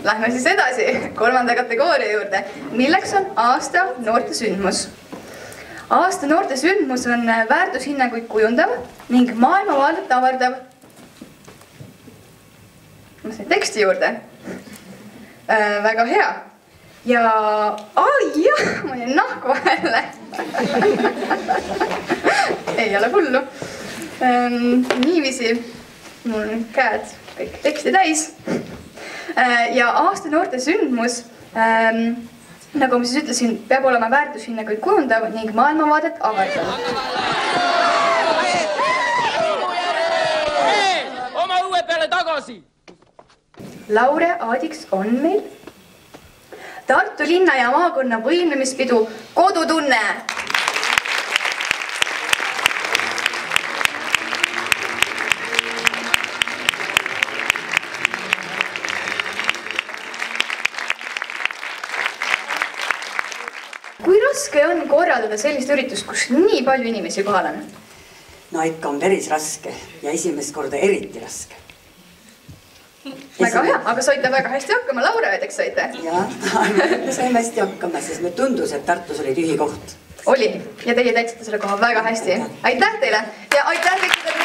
Lähme siis edasi 3. kategooria juurde, milleks on aasta noortesündmus. Aasta noortesündmus on väärtushinnanguid kujundav ning maailmavaadet avardav. Ma sain teksti juurde. Väga hea. Ja, ma jäin nahku vahele. Ei ole hullu. Niiviisi, mul on käed kõik teksti täis. Ja aasta noortesündmus, nagu ma siis ütlesin, peab olema väärtushinnanguid kujundav ning maailmavaadet avardav. Oma õue peale tagasi! Laureaadiks on meil Tartu linna ja maakonna võimlemispidu Kodutunne. Kui raske on korraldada sellist üritust, kus nii palju inimesi kohal on? No ikka on päris raske ja esimest korda eriti raske. Väga hea, aga saite väga hästi hakkama, laureaadiks saite? Jah, me saime hästi hakkama, sest me tundus, et Tartus oli tühi koht. Oli, ja teie täitsite selle koha väga hästi. Aitäh teile ja aitäh kõikidele!